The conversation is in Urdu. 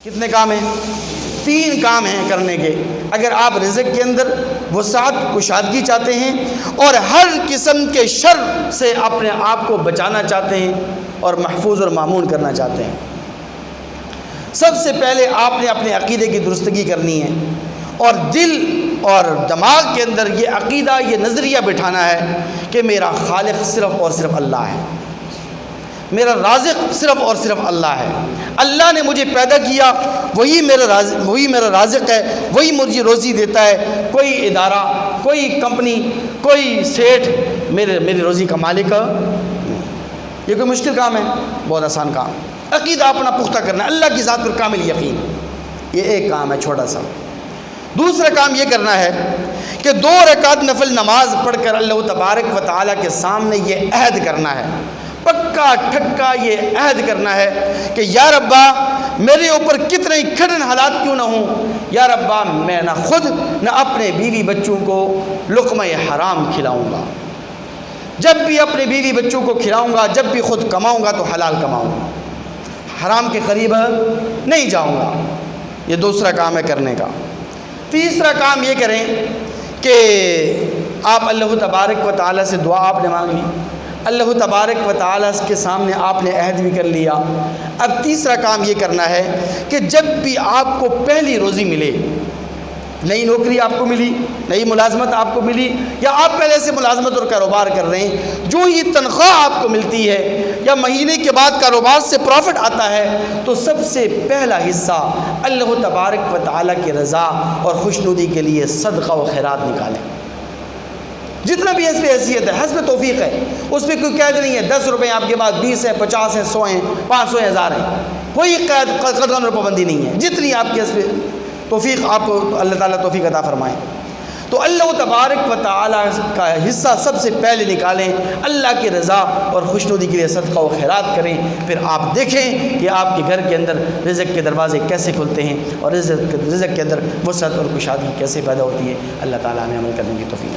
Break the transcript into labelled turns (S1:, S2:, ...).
S1: کتنے کام ہیں؟ 3 کام ہیں کرنے کے۔ اگر آپ رزق کے اندر وسعت کشادگی چاہتے ہیں اور ہر قسم کے شر سے اپنے آپ کو بچانا چاہتے ہیں اور محفوظ اور مامون کرنا چاہتے ہیں، سب سے پہلے آپ نے اپنے عقیدے کی درستگی کرنی ہے اور دل اور دماغ کے اندر یہ عقیدہ، یہ نظریہ بٹھانا ہے کہ میرا خالق صرف اور صرف اللہ ہے، میرا رازق صرف اور صرف اللہ ہے۔ اللہ نے مجھے پیدا کیا، وہی میرا رازق ہے، وہی مجھے روزی دیتا ہے۔ کوئی ادارہ، کوئی کمپنی، کوئی سیٹھ میری روزی کا مالک نہیں۔ یہ کوئی مشکل کام ہے؟ بہت آسان کام۔ عقیدہ اپنا پختہ کرنا، اللہ کی ذات پر کامل یقین، یہ ایک کام ہے چھوٹا سا۔ دوسرا کام یہ کرنا ہے کہ 2 رکعت نفل نماز پڑھ کر اللہ تبارک و تعالیٰ کے سامنے یہ عہد کرنا ہے، پکا ٹھکا یہ عہد کرنا ہے کہ یا ربا میرے اوپر کتنے ہی کٹھن حالات کیوں نہ ہوں، یا ربا میں نہ خود نہ اپنے بیوی بچوں کو لقمہ حرام کھلاؤں گا۔ جب بھی اپنے بیوی بچوں کو کھلاؤں گا، جب بھی خود کماؤں گا تو حلال کماؤں گا، حرام کے قریب نہیں جاؤں گا۔ یہ دوسرا کام ہے کرنے کا۔ تیسرا کام یہ کریں کہ آپ اللہ تبارک و تعالیٰ سے دعا آپ نے مانگ لی، اللہ تبارک و تعالیٰ کے سامنے آپ نے عہد بھی کر لیا۔ اب تیسرا کام یہ کرنا ہے کہ جب بھی آپ کو پہلی روزی ملے، نئی نوکری آپ کو ملی، نئی ملازمت آپ کو ملی، یا آپ پہلے سے ملازمت اور کاروبار کر رہے ہیں، جو یہ تنخواہ آپ کو ملتی ہے یا مہینے کے بعد کاروبار سے پروفٹ آتا ہے، تو سب سے پہلا حصہ اللہ تبارک و تعالیٰ کی رضا اور خوشنودی کے لیے صدقہ و خیرات نکالیں۔ جتنا بھی اس پہ حیثیت ہے، حسب توفیق ہے، اس پہ کوئی قید نہیں ہے 10 روپے آپ کے پاس، 20 ہیں، 50 ہیں، 100 ہیں، 500 ہیں، 1000 ہیں، کوئی قدر اور پابندی نہیں ہے، جتنی آپ کے اس پہ توفیق، آپ کو اللہ تعالیٰ توفیق عطا فرمائے۔ تو اللہ تبارک و تعالیٰ کا حصہ سب سے پہلے نکالیں، اللہ کی رضا اور خوشنودی کے لیے صدقہ و خیرات کریں، پھر آپ دیکھیں کہ آپ کے گھر کے اندر رزق کے دروازے کیسے کھلتے ہیں اور رزق کے اندر وسعت اور کشادگی کیسے پیدا ہوتی ہے۔ اللہ تعالیٰ ہمیں عمل کرنے کی توفیق